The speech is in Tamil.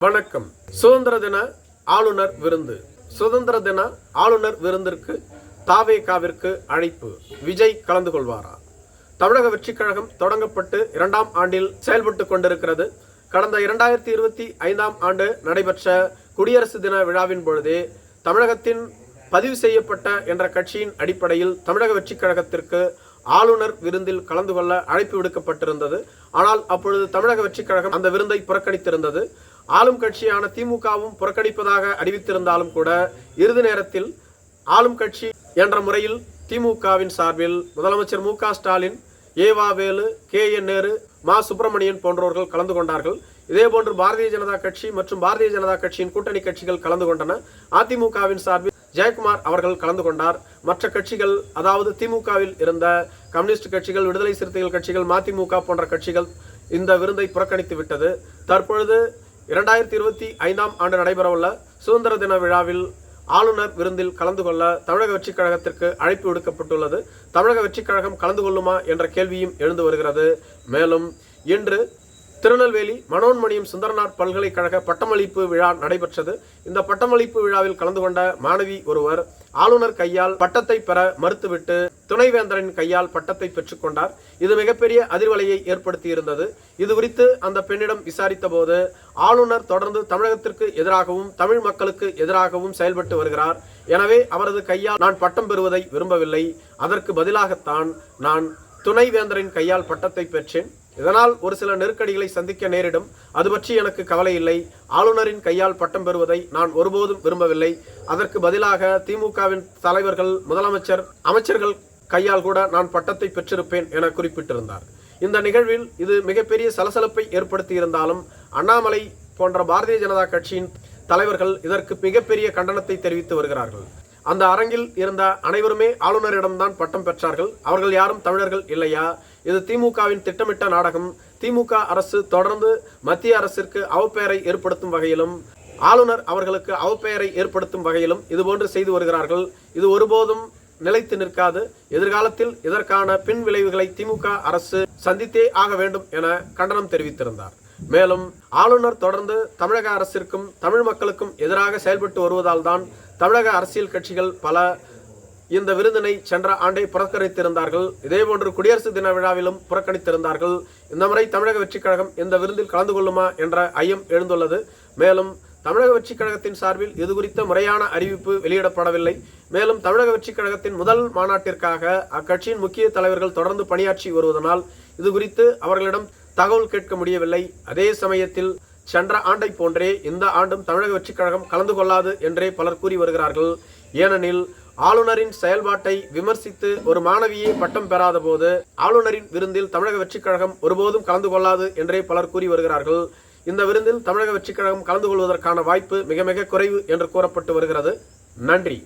வணக்கம். சுதந்திர தின ஆளுநர் விருந்து. சுதந்திர தின ஆளுநர் விருந்திற்கு தாவேகாவிற்கு அழைப்பு. விஜய் கலந்து கொள்வாரா? தமிழக வெற்றிக் கழகம் தொடங்கப்பட்டு 2ஆம் ஆண்டில் செயல்பட்டு கொண்டிருக்கிறது. கடந்த 2025ஆம் ஆண்டு நடைபெற்ற குடியரசு தின விழாவின் பொழுதே தமிழகத்தின் பதிவு செய்யப்பட்ட என்ற கட்சியின் அடிப்படையில் தமிழக வெற்றிக் கழகத்திற்கு ஆளுநர் விருந்தில் கலந்து கொள்ள அழைப்பு விடுக்கப்பட்டிருந்தது. ஆனால் அப்பொழுது தமிழக வெற்றிக் கழகம் அந்த விருந்தை புறக்கணித்திருந்தது. ஆளும் கட்சியான திமுகவும் புறக்கணிப்பதாக அறிவித்திருந்தாலும் கூட இறுதி நேரத்தில் ஆளும் கட்சி என்ற முறையில் திமுகவின் சார்பில் முதலமைச்சர் மு க ஸ்டாலின், ஏவா வேலு, KN நேரு, மா சுப்பிரமணியன் போன்றவர்கள் கலந்து கொண்டார்கள். இதேபோன்று பாரதிய ஜனதா கட்சி மற்றும் பாரதிய ஜனதா கட்சியின் கூட்டணி கட்சிகள் கலந்து கொண்டன. அதிமுகவின் சார்பில் ஜெயக்குமார் அவர்கள் கலந்து கொண்டார். மற்ற கட்சிகள், அதாவது திமுகவில் இருந்த கம்யூனிஸ்ட் கட்சிகள், விடுதலை சிறுத்தைகள் கட்சிகள், மதிமுக போன்ற கட்சிகள் இந்த விருந்தை புறக்கணித்து விட்டது. தற்பொழுது 2025ஆம் ஆண்டு நடைபெறவுள்ள சுதந்திர தின விழாவில் ஆளுநர் விருந்தில் கலந்து கொள்ள தமிழக வெற்றிக் கழகத்திற்கு அழைப்பு விடுக்கப்பட்டுள்ளது. தமிழக வெற்றிக் கழகம் கலந்து கொள்ளுமா என்ற கேள்வியும் எழுந்து வருகிறது. மேலும் இன்று திருநெல்வேலி மனோன்மணியம் சுந்தரனார் பல்கலைக்கழக பட்டமளிப்பு விழா நடைபெற்றது. இந்த பட்டமளிப்பு விழாவில் கலந்து கொண்ட மாணவி ஒருவர் ஆளுநர் கையால் பட்டத்தை பெற மறுத்துவிட்டு துணைவேந்தரின் கையால் பட்டத்தை பெற்றுக்கொண்டார். இது மிகப்பெரிய அதிர்வலையை ஏற்படுத்தி இருந்தது. இது குறித்து அந்த பெண்ணிடம் விசாரித்த போது ஆளுநர் தொடர்ந்து தமிழகத்திற்கு எதிராகவும் தமிழ் மக்களுக்கு எதிராகவும் செயல்பட்டு வருகிறார். எனவே அவரது கையால் நான் பட்டம் பெறுவதை விரும்பவில்லை. அதற்கு பதிலாகத்தான் நான் துணைவேந்தரின் கையால் பட்டத்தை பெற்றேன். இதனால் ஒரு சில நெருக்கடிகளை சந்திக்க நேரிடும். அது பற்றி எனக்கு கவலை இல்லை. ஆளுநரின் கையால் பட்டம் பெறுவதை நான் ஒருபோதும் விரும்பவில்லை. அதற்கு பதிலாக திமுகவின் தலைவர்கள், முதலமைச்சர், அமைச்சர்கள் கையால் கூட நான் பட்டத்தை பெற்றிருப்பேன் என குறிப்பிட்டிருந்தார். இந்த நிகழ்வில் இது மிகப்பெரிய சலசலப்பை ஏற்படுத்தி இருந்தாலும் அண்ணாமலை போன்ற பாரதிய ஜனதா கட்சியின் தலைவர்கள் இதற்கு மிகப்பெரிய கண்டனத்தை தெரிவித்து வருகிறார்கள். அந்த அரங்கில் இருந்த அனைவருமே ஆளுநரிடம்தான் பட்டம் பெற்றார்கள். அவர்கள் யாரும் தமிழர்கள் இல்லையா? இது திமுகவின் திட்டமிட்ட நாடகம். திமுக அரசு தொடர்ந்து மத்திய அரசிற்கு அவப்பெயரை ஏற்படுத்தும் வகையிலும் ஆளுநர் அவர்களுக்கு அவப்பெயரை ஏற்படுத்தும் வகையிலும் இதுபோன்று செய்து வருகிறார்கள். இது ஒருபோதும் நிலைத்து நிற்காது. எதிர்காலத்தில் இதற்கான பின் விளைவுகளை திமுக அரசு சந்தித்தே ஆக வேண்டும் என கண்டனம் தெரிவித்திருந்தார். மேலும் ஆளுநர் தொடர்ந்து தமிழக அரசிற்கும் தமிழ் மக்களுக்கும் எதிராக செயல்பட்டு வருவதால் தான் தமிழக அரசியல் கட்சிகள் பல இந்த விருதினை சென்ற ஆண்டை புறக்கணித்திருந்தார்கள். இதேபோன்று குடியரசு தின விழாவிலும் புறக்கணித்திருந்தார்கள். இந்த முறை தமிழக வெற்றிக் கழகம் இந்த விருந்தில் கலந்து கொள்ளுமா என்ற ஐயம் எழுந்துள்ளது. மேலும் தமிழக வெற்றிக் கழகத்தின் சார்பில் இது குறித்த முறையான அறிவிப்பு வெளியிடப்படவில்லை. மேலும் தமிழக வெற்றிக் கழகத்தின் முதல் மாநாட்டிற்காக அக்கட்சியின் முக்கிய தலைவர்கள் தொடர்ந்து பணியாற்றி வருவதனால் இது குறித்து அவர்களிடம் தகவல் கேட்க முடியவில்லை. அதே சமயத்தில் சென்ற ஆண்டை போன்றே இந்த ஆண்டும் தமிழக வெற்றிக் கழகம் கலந்து கொள்ளாது என்றே பலர் கூறி வருகிறார்கள். ஏனெனில் ஆளுநரின் செயல்பாட்டை விமர்சித்து ஒரு மாணவியே பட்டம் பெறாத போது ஆளுநரின் விருந்தில் தமிழக வெற்றிக் கழகம் ஒருபோதும் கலந்து கொள்ளாது என்றே பலர் கூறி வருகிறார்கள். இந்த விருந்தில் தமிழக வெற்றிக் கழகம் கலந்து கொள்வதற்கான வாய்ப்பு மிக மிக குறைவு என்று கூறப்பட்டு வருகிறது. நன்றி.